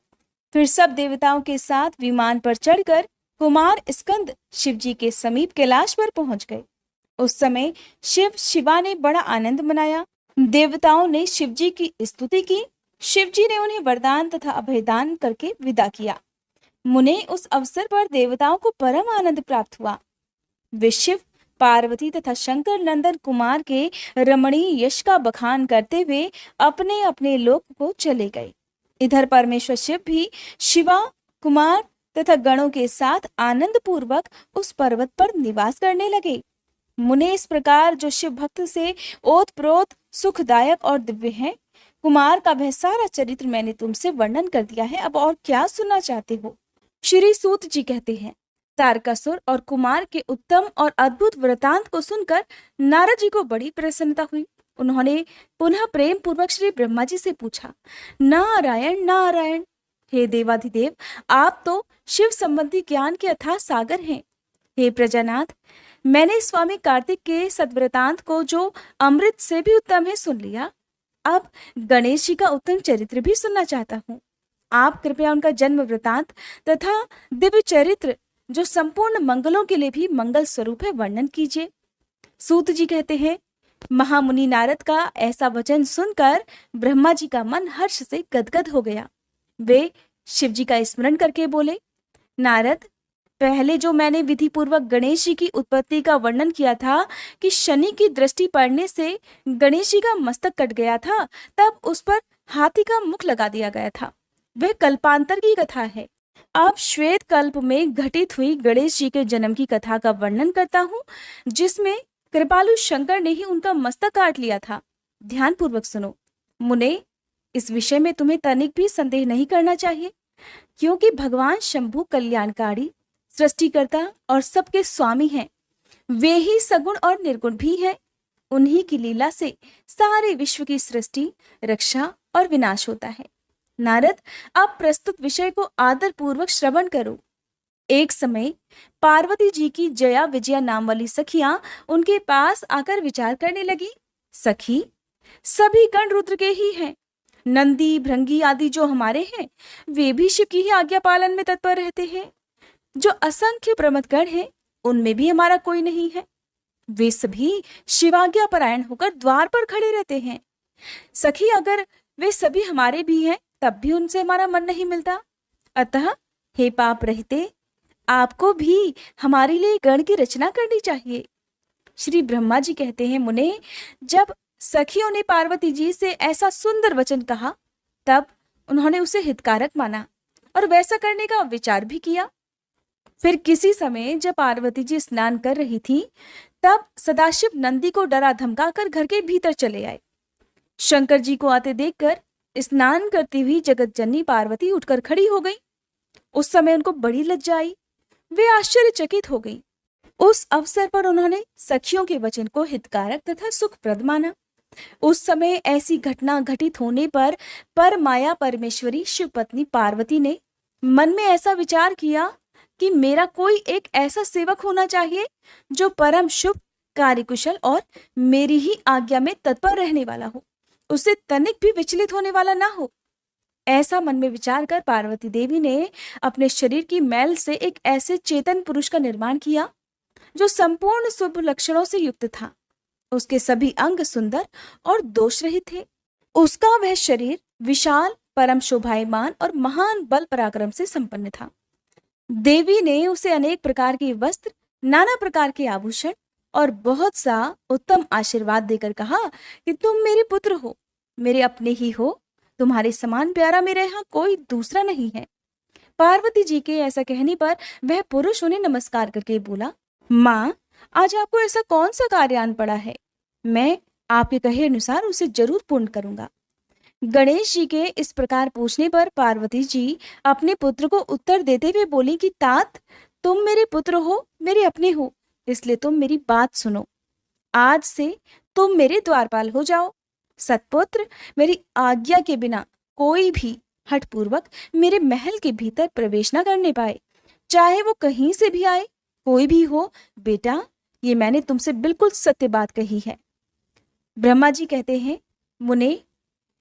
फिर सब देवताओं के साथ विमान पर चढ़कर कुमार स्कंद शिव जी के समीप कैलाश पर पहुंच गए। उस समय शिव शिवा ने बड़ा आनंद मनाया। देवताओं ने शिव जी की स्तुति की। शिव जी ने उन्हें वरदान तथा अभयदान करके विदा किया। मुने, उस अवसर पर देवताओं को परम आनंद प्राप्त हुआ। वे शिव, पार्वती तथा शंकर नंदन कुमार के रमणीय यश का बखान करते हुए अपने अपने लोक को चले गए। इधर परमेश्वर शिव भी शिवा, कुमार तथा गणों के साथ आनंद पूर्वक उस पर्वत पर निवास करने लगे। मुने, इस प्रकार जो शिव भक्त से ओतप्रोत सुखदायक और दिव्य है, कुमार का वह सारा चरित्र मैंने तुमसे वर्णन कर दिया है। अब और क्या सुनना चाहते हो? श्री सूत जी कहते हैं, तारकासुर और कुमार के उत्तम और अद्भुत वृतांत को सुनकर नारद जी को बड़ी प्रसन्नता हुई। उन्होंने पुनः प्रेम पूर्वक श्री ब्रह्मा जी से पूछा, नारायण नारायण, हे देवाधिदेव, आप तो शिव संबंधी ज्ञान के अथाह सागर हैं। हे प्रजानाथ, मैंने स्वामी कार्तिक के सद्वृतांत को, जो अमृत से भी उत्तम है, सुन लिया। अब गणेश जी का उत्तम चरित्र भी सुनना चाहता हूँ। आप कृपया उनका जन्म वृतांत तथा दिव्य चरित्र, जो संपूर्ण मंगलों के लिए भी मंगल स्वरूप है, वर्णन कीजिए। सूत जी कहते हैं, महामुनि नारद का ऐसा वचन सुनकर ब्रह्मा जी का मन हर्ष से गदगद हो गया। वे शिव जी का स्मरण करके बोले, नारद, पहले जो मैंने विधि पूर्वक गणेश जी की उत्पत्ति का वर्णन किया था कि शनि की दृष्टि पड़ने से गणेश जी का मस्तक कट गया था, तब उस पर हाथी का मुख लगा दिया गया था, वह कल्पांतर की कथा है। अब श्वेत कल्प में घटित हुई गणेश जी के जन्म की कथा का वर्णन करता हूँ, जिसमें कृपालु शंकर ने ही उनका मस्तक काट लिया था। ध्यान पूर्वक सुनो। मुने, इस विषय में तुम्हें तनिक भी संदेह नहीं करना चाहिए, क्योंकि भगवान शंभु कल्याणकारी, सृष्टिकर्ता और सबके स्वामी हैं। वे ही सगुण और निर्गुण भी हैं। उन्हीं की लीला से सारे विश्व की सृष्टि, रक्षा और विनाश होता है। नारद, अब प्रस्तुत विषय को आदर पूर्वक श्रवण करो। एक समय पार्वती जी की जया विजया नाम वाली सखियां उनके पास आकर विचार करने लगी, सखी, सभी गण रुद्र के ही हैं। नंदी, भृंगी आदि जो हमारे हैं, वे भी शिव की ही आज्ञा पालन में तत्पर रहते हैं। जो असंख्य प्रमथगण हैं, उनमें भी हमारा कोई नहीं है। वे सभी शिवाज्ञा परायण होकर द्वार पर खड़े रहते हैं। सखी, अगर वे सभी हमारे भी हैं, तब भी उनसे हमारा मन नहीं मिलता। अतः हे पाप रहते, आपको भी हमारे लिए गण की रचना करनी चाहिए। श्री ब्रह्मा जी कहते हैं, मुने, जब सखियों ने पार्वती जी से ऐसा सुंदर वचन कहा, तब उन्होंने उसे हितकारक माना और वैसा करने का विचार भी किया। फिर किसी समय जब पार्वती जी स्नान कर रही थी, तब सदाशिव नंदी को डरा धमकाकर घर के भीतर चले आए। शंकर जी को आते देखकर स्नान करती हुई जगत जननी पार्वती उठकर खड़ी हो गई। उस समय उनको बड़ी लज्जा आई, वे आश्चर्यचकित हो गई। उस अवसर पर उन्होंने सखियों के वचन को हितकारक तथा सुखप्रद माना। उस समय ऐसी घटना घटित होने पर माया परमेश्वरी शिव पत्नी पार्वती ने मन में ऐसा विचार किया कि मेरा कोई एक ऐसा सेवक होना चाहिए जो परम शुभ, कार्यकुशल और मेरी ही आज्ञा में तत्पर रहने वाला हो, उससे तनिक भी विचलित होने वाला ना हो। ऐसा मन में विचार कर पार्वती देवी ने अपने शरीर की मैल से एक ऐसे चेतन पुरुष का निर्माण किया जो संपूर्ण शुभ लक्षणों से युक्त था। उसके सभी अंग सुंदर और दोष रहित थे। उसका वह शरीर विशाल, परम शोभायमान और महान बल पराक्रम से संपन्न था। देवी ने उसे अनेक प्रकार के वस्त्र, नाना प्रकार के आभूषण और बहुत सा उत्तम आशीर्वाद देकर कहा कि तुम मेरे पुत्र हो, मेरे अपने ही हो, तुम्हारे समान प्यारा मेरे यहाँ कोई दूसरा नहीं है। पार्वती जी के ऐसा कहने पर वह पुरुष उन्हें नमस्कार करके बोला, माँ, आज आपको ऐसा कौन सा कार्य आन पड़ा है? मैं आपके कहे अनुसार उसे जरूर पूर्ण करूंगा। गणेश जी के इस प्रकार पूछने पर पार्वती जी अपने पुत्र को उत्तर देते हुए बोली कि तात, तुम मेरे पुत्र हो, मेरे अपने हो, इसलिए तुम मेरी बात सुनो। आज से तुम मेरे द्वारपाल हो जाओ। सतपुत्र, मेरी आज्ञा के बिना कोई भी हठपूर्वक मेरे महल के भीतर प्रवेश न करने पाए, चाहे वो कहीं से भी आए, कोई भी हो। बेटा, ये मैंने तुमसे बिल्कुल सत्य बात कही है। ब्रह्मा जी कहते हैं, मुने,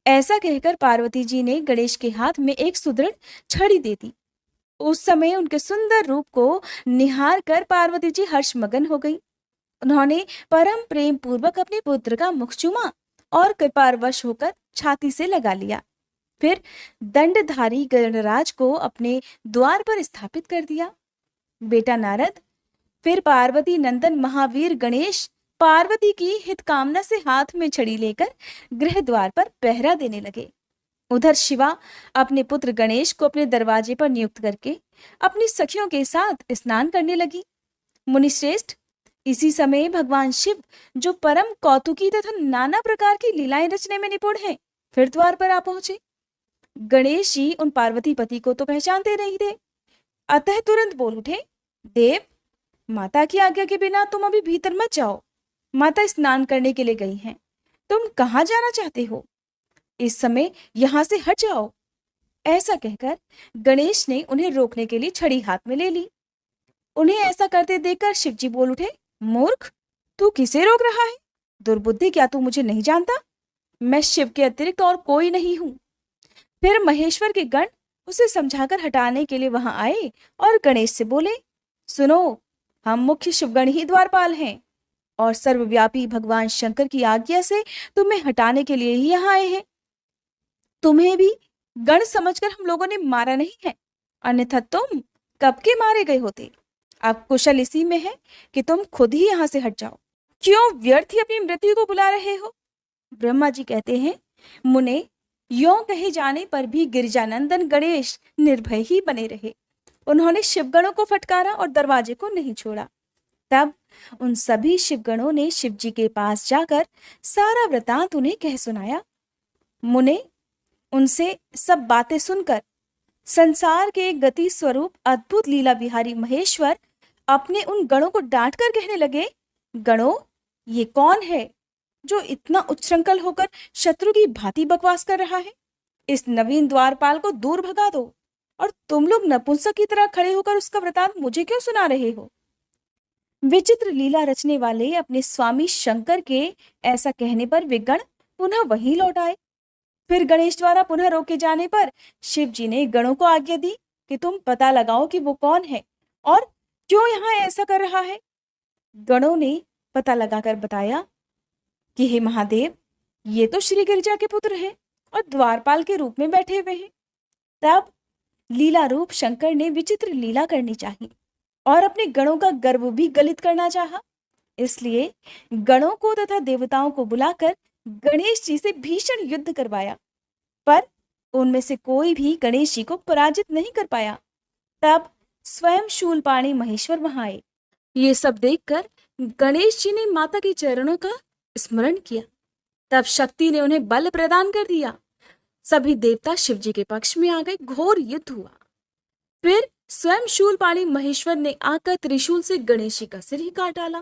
ऐसा कहकर पार्वती जी ने गणेश के हाथ में एक सुदृढ़ छड़ी दे दी। उस समय उनके सुंदर रूप को निहार कर पार्वती जी हर्षमगन हो गई। उन्होंने परम प्रेम पूर्वक अपने पुत्र का मुख चूमा और कृपावश होकर छाती से लगा लिया। फिर दंडधारी गणराज को अपने द्वार पर स्थापित कर दिया। बेटा नारद, फिर पार्वती नंदन महावीर गणेश पार्वती की हित कामना से हाथ में छड़ी लेकर गृह द्वार पर पहरा देने लगे। उधर शिवा अपने पुत्र गणेश को अपने दरवाजे पर नियुक्त करके अपनी सखियों के साथ स्नान करने लगी। मुनिश्रेष्ठ, इसी समय भगवान शिव, जो परम कौतुकी तथा नाना प्रकार की लीलाएं रचने में निपुण हैं, फिर द्वार पर आ पहुंचे। गणेश जी उन पार्वती पति को तो पहचानते नहीं थे, अतः तुरंत बोल उठे, देव, माता की आज्ञा के बिना तुम अभी भीतर मत जाओ। माता स्नान करने के लिए गई हैं। तुम कहाँ जाना चाहते हो? इस समय यहां से हट जाओ। ऐसा कहकर गणेश ने उन्हें रोकने के लिए छड़ी हाथ में ले ली। उन्हें ऐसा करते देखकर शिवजी बोल उठे, मूर्ख, तू किसे रोक रहा है? दुर्बुद्धि, क्या तू मुझे नहीं जानता? मैं शिव के अतिरिक्त और कोई नहीं हूं। फिर महेश्वर के गण उसे समझाकर हटाने के लिए वहां आए और गणेश से बोले, सुनो, हम मुख्य शिवगण ही द्वारपाल हैं और सर्वव्यापी भगवान शंकर की आज्ञा से तुम्हें हटाने के लिए ही यहाँ आए हैं। तुम्हें भी गण समझकर हम लोगों ने मारा नहीं है, अन्यथा तुम कब के मारे गए होते। अब कुशल इसी में है कि तुम खुद ही यहाँ से हट जाओ। क्यों व्यर्थ ही अपनी मृत्यु को बुला रहे हो? ब्रह्मा जी कहते हैं, मुने, यों कहे जाने पर भी गिरिजानंदन गणेश निर्भय ही बने रहे। उन्होंने शिवगणों को फटकारा और दरवाजे को नहीं छोड़ा। तब उन सभी शिवगणों ने शिव जी के पास जाकर सारा वृतांत उन्हें कह सुनाया। मुने, उनसे सब बातें सुनकर संसार के गति स्वरूप अद्भुत लीला बिहारी महेश्वर अपने उन गणों को डांट कर कहने लगे, गणों, ये कौन है जो इतना उच्छृंखल होकर शत्रु की भांति बकवास कर रहा है? इस नवीन द्वारपाल को दूर भगा दो। और तुम लोग नपुंसक की तरह खड़े होकर उसका वृतांत मुझे क्यों सुना रहे हो? विचित्र लीला रचने वाले अपने स्वामी शंकर के ऐसा कहने पर वे गण पुनः वहीं लौट आए। फिर गणेश द्वारा पुनः रोके जाने पर शिव जी ने गणों को आज्ञा दी कि तुम पता लगाओ कि वो कौन है और क्यों यहाँ ऐसा कर रहा है। गणों ने पता लगाकर बताया कि हे महादेव, ये तो श्री गिरिजा के पुत्र हैं और द्वारपाल के रूप में बैठे हुए हैं। तब लीला रूप शंकर ने विचित्र लीला करनी चाहिए और अपने गणों का गर्व भी गलित करना चाहा। इसलिए गणों को तथा देवताओं को बुलाकर गणेश जी से भीषण युद्ध करवाया। पर उनमें से कोई भी गणेश जी को पराजित नहीं कर पाया। तब स्वयं शूलपाणी महेश्वर वहां आए। ये सब देखकर गणेश जी ने माता के चरणों का स्मरण किया। तब शक्ति ने उन्हें बल प्रदान कर दिया। सभी देवता शिव जी के पक्ष में आ गए। घोर युद्ध हुआ। फिर स्वयं शूलपाणी महेश्वर ने आकर त्रिशूल से गणेश जी का सिर ही काट डाला।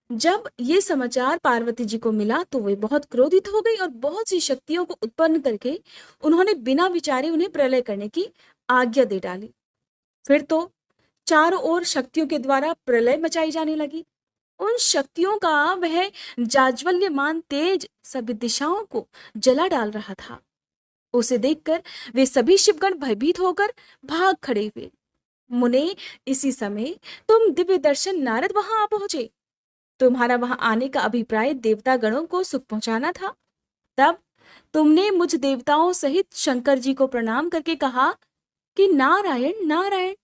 जब ये समाचार पार्वती जी को मिला तो वे बहुत क्रोधित हो गई और बहुत सी शक्तियों को उत्पन्न करके उन्होंने बिना विचारे उन्हें प्रलय करने की आज्ञा दे डाली। फिर तो चारों ओर शक्तियों के द्वारा प्रलय मचाई जाने लगी। उन शक्तियों का वह जाज्वल्यमान तेज सभी दिशाओं को जला डाल रहा था। उसे देखकर वे सभी शिवगण भयभीत होकर भाग खड़े हुए। मुने, इसी समय तुम दिव्य दर्शन नारद वहां आ पहुंचे। तुम्हारा वहां आने का अभिप्राय देवता गणों को सुख पहुंचाना था। तब तुमने मुझ देवताओं सहित शंकर जी को प्रणाम करके कहा कि नारायण नारायण।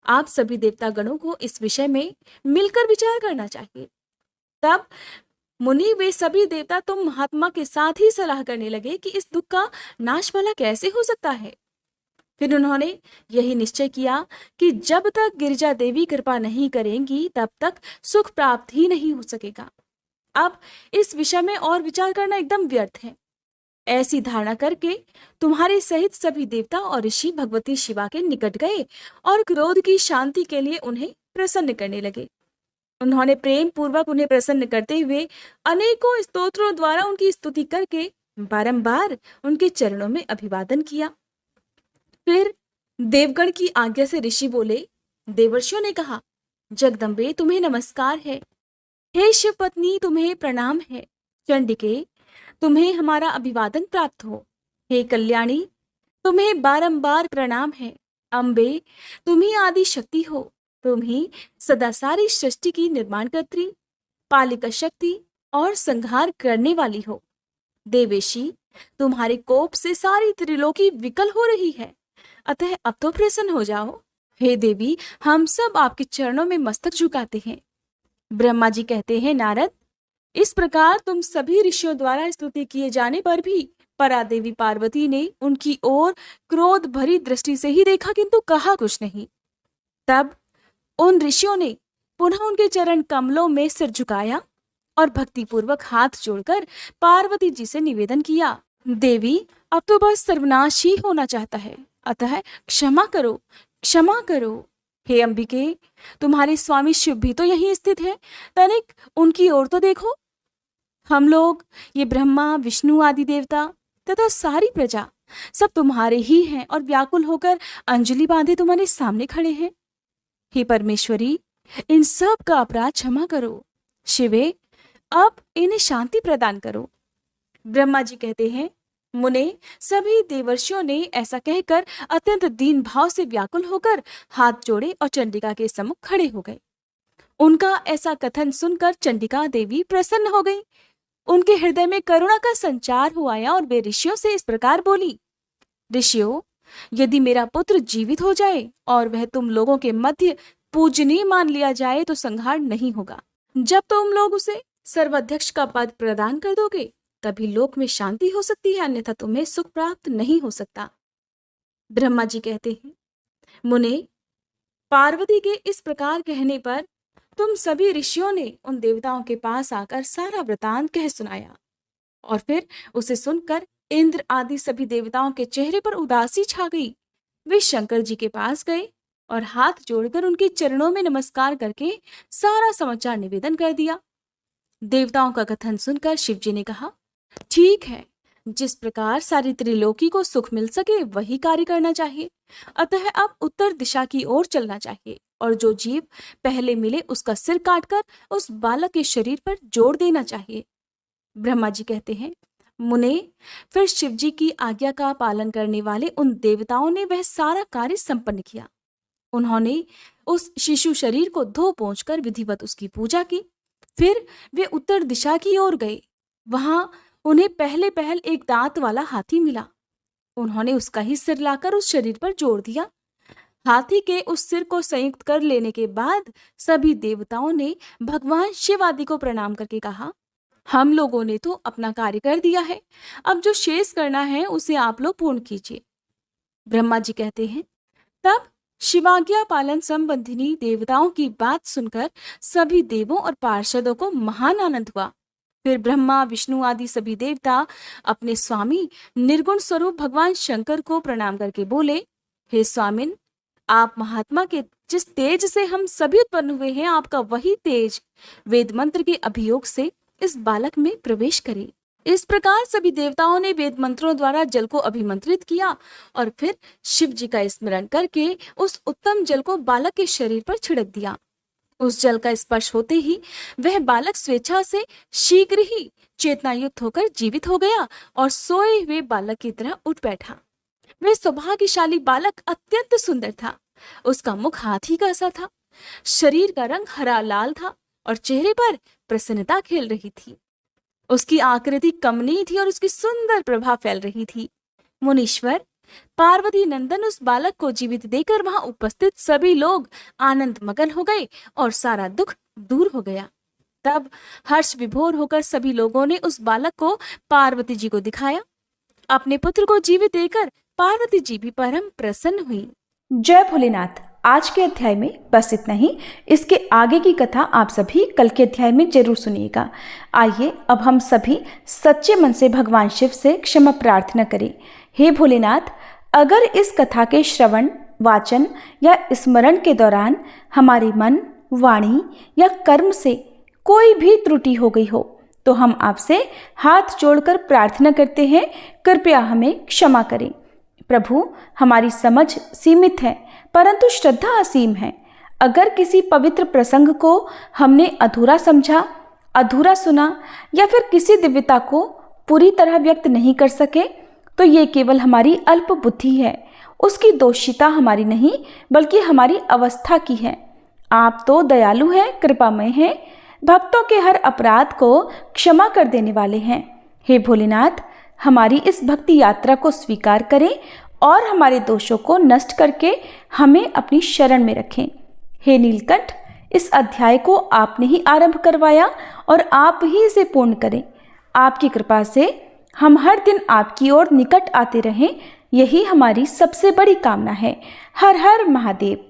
आप सभी देवता गणों को इस विषय में मिलकर विचार करना चाहिए। तब मुनि, वे सभी देवता तुम महात्मा के साथ ही सलाह करने लगे कि इस दुख का नाश भला कैसे हो सकता है। फिर उन्होंने यही निश्चय किया कि जब तक गिरिजा देवी कृपा नहीं करेंगी तब तक सुख प्राप्त ही नहीं हो सकेगा। अब इस विषय में और विचार करना एकदम व्यर्थ है। ऐसी धारणा करके तुम्हारे सहित सभी देवता और ऋषि भगवती शिवा के निकट गए और क्रोध की शांति के लिए उन्हें प्रसन्न करने लगे। उन्होंने प्रेम पूर्वक उन्हें प्रसन्न करते हुए अनेकों स्तोत्रों द्वारा उनकी स्तुति करके बारंबार उनके चरणों में अभिवादन किया। फिर देवगण की आज्ञा से ऋषि बोले। देवर्षियों ने कहा, जगदम्बे तुम्हें नमस्कार है। हे शिव पत्नी तुम्हें प्रणाम है। चंडिके तुम्हें हमारा अभिवादन प्राप्त हो। हे कल्याणी तुम्हें बारंबार प्रणाम है। अम्बे तुम ही आदि शक्ति हो। तुम ही सदा सारी सृष्टि की निर्माणकर्त्री, पालिका शक्ति और संहार करने वाली हो। देवेशी तुम्हारे कोप से सारी त्रिलोकी विकल हो रही है, अतः अब तो प्रसन्न हो जाओ। हे देवी, हम सब आपके चरणों में मस्तक झुकाते हैं। ब्रह्मा जी कहते हैं, नारद, इस प्रकार तुम सभी ऋषियों द्वारा स्तुति किए जाने पर भी परादेवी पार्वती ने उनकी ओर क्रोध भरी दृष्टि से ही देखा, किंतु कहा कुछ नहीं। तब उन ऋषियों ने पुनः उनके चरण कमलों में सिर झुकाया और भक्तिपूर्वक हाथ जोड़कर पार्वती जी से निवेदन किया, देवी, अब तो बस सर्वनाश ही होना चाहता है, अतः क्षमा करो, क्षमा करो। हे अंबिके, तुम्हारे स्वामी शिव भी तो यहीं स्थित है, तनिक उनकी ओर तो देखो। हम लोग, ये ब्रह्मा विष्णु आदि देवता तथा सारी प्रजा सब तुम्हारे ही हैं और व्याकुल होकर अंजलि बांधे तुम्हारे सामने खड़े हैं। हे परमेश्वरी, इन सब का अपराध क्षमा करो। शिवे, अब इन्हें शांति प्रदान करो। ब्रह्मा जी कहते हैं, मुने, सभी देवर्षियों ने ऐसा कहकर अत्यंत दीन भाव से व्याकुल होकर हाथ जोड़े और चंडिका के सम्मुख खड़े हो गए। उनका ऐसा कथन सुनकर चंडिका देवी प्रसन्न हो गई। उनके हृदय में करुणा का संचार हो आया और वे ऋषियों से इस प्रकार बोली, ऋषियों, यदि मेरा पुत्र जीवित हो जाए और वह तुम लोगों के मध्य पूजनीय मान लिया जाए तो संहार नहीं होगा। जब तुम लोग उसे सर्वाध्यक्ष का पद प्रदान कर दोगे तभी लोक में शांति हो सकती है, अन्यथा तुम्हें सुख प्राप्त नहीं हो सकता। ब्रह्मा जी कहते हैं, मुने, पार्वती के इस प्रकार कहने पर तुम सभी ऋषियों ने उन देवताओं के पास आकर सारा वृतांत कह सुनाया और फिर उसे सुनकर इंद्र आदि सभी देवताओं के चेहरे पर उदासी छा गई। वे शंकर जी के पास गए और हाथ जोड़कर उनके चरणों में नमस्कार करके सारा समाचार निवेदन कर दिया। देवताओं का कथन सुनकर शिव जी ने कहा, ठीक है, जिस प्रकार सारी त्रिलोकी को सुख मिल सके वही कार्य करना चाहिए, अतः अब उत्तर दिशा की ओर चलना चाहिए और जो जीव पहले मिले उसका सिर काटकर उस बालक के शरीर पर जोड़ देना चाहिए। ब्रह्मा जी कहते हैं, मुने, फिर शिव जी की आज्ञा का पालन करने वाले उन देवताओं ने वह सारा कार्य संपन्न किया। उन्होंने उस शिशु शरीर को धो पोंछकर विधिवत उसकी पूजा की। फिर वे उत्तर दिशा की ओर गए। वहां उन्हें पहले पहल एक दांत वाला हाथी मिला। उन्होंने उसका ही सिर लाकर उस शरीर पर जोड़ दिया। हाथी के उस सिर को संयुक्त कर लेने के बाद सभी देवताओं ने भगवान शिव आदि को प्रणाम करके कहा, हम लोगों ने तो अपना कार्य कर दिया है, अब जो शेष करना है उसे आप लोग पूर्ण कीजिए। ब्रह्मा जी कहते हैं, तब शिवाज्ञा पालन संबंधिनी देवताओं की बात सुनकर सभी देवों और पार्षदों को महान आनंद हुआ। फिर ब्रह्मा विष्णु आदि सभी देवता अपने स्वामी निर्गुण स्वरूप भगवान शंकर को प्रणाम करके बोले, हे स्वामिन, आप महात्मा के जिस तेज से हम सभी उत्पन्न हुए हैं, आपका वही तेज वेद मंत्र के अभियोग से इस बालक में प्रवेश करे। इस प्रकार सभी देवताओं ने वेद मंत्रों द्वारा जल को अभिमंत्रित किया और फिर शिव जी का स्मरण करके उस उत्तम जल को बालक के शरीर पर छिड़क दिया। उस जल का स्पर्श होते ही वह बालक स्वेच्छा से शीघ्र ही चेतनायुक्त होकर जीवित हो गया और सोए हुए बालक की तरह उठ बैठा। वह सौभाग्यशाली बालक अत्यंत सुंदर था। उसका मुख हाथी का सा था, शरीर का रंग हरा लाल था और चेहरे पर प्रसन्नता खेल रही थी। उसकी आकृति कमनीय थी और उसकी सुंदर प्रभा फैल रही थी। मुनीश्वर पार्वती नंदन उस बालक को जीवित देकर वहां उपस्थित सभी लोग आनंद मगन हो गए और सारा दुख दूर हो गया। तब हर्ष विभोर होकर सभी लोगों ने उस बालक को पार्वती जी को दिखाया। अपने पुत्र को जीवित देकर पार्वती जी भी परम प्रसन्न हुई। जय भोलेनाथ। आज के अध्याय में बस इतना ही। इसके आगे की कथा आप सभी कल के अध्याय में जरूर सुनिएगा। आइए अब हम सभी सच्चे मन से भगवान शिव से क्षमा प्रार्थना करें। हे भोलेनाथ, अगर इस कथा के श्रवण, वाचन या स्मरण के दौरान हमारे मन, वाणी या कर्म से कोई भी त्रुटि हो गई हो तो हम आपसे हाथ जोड़कर प्रार्थना करते हैं, कृपया हमें क्षमा करें। प्रभु, हमारी समझ सीमित है परंतु श्रद्धा असीम है। अगर किसी पवित्र प्रसंग को हमने अधूरा समझा, अधूरा सुना या फिर किसी दिव्यता को पूरी तरह व्यक्त नहीं कर सके तो ये केवल हमारी अल्प बुद्धि है। उसकी दोषिता हमारी नहीं बल्कि हमारी अवस्था की है। आप तो दयालु हैं, कृपामय हैं, भक्तों के हर अपराध को क्षमा कर देने वाले हैं। हे भोलेनाथ, हमारी इस भक्ति यात्रा को स्वीकार करें और हमारे दोषों को नष्ट करके हमें अपनी शरण में रखें। हे नीलकंठ, इस अध्याय को आपने ही आरंभ करवाया और आप ही इसे पूर्ण करें। आपकी कृपा से हम हर दिन आपकी ओर निकट आते रहें, यही हमारी सबसे बड़ी कामना है। हर हर महादेव।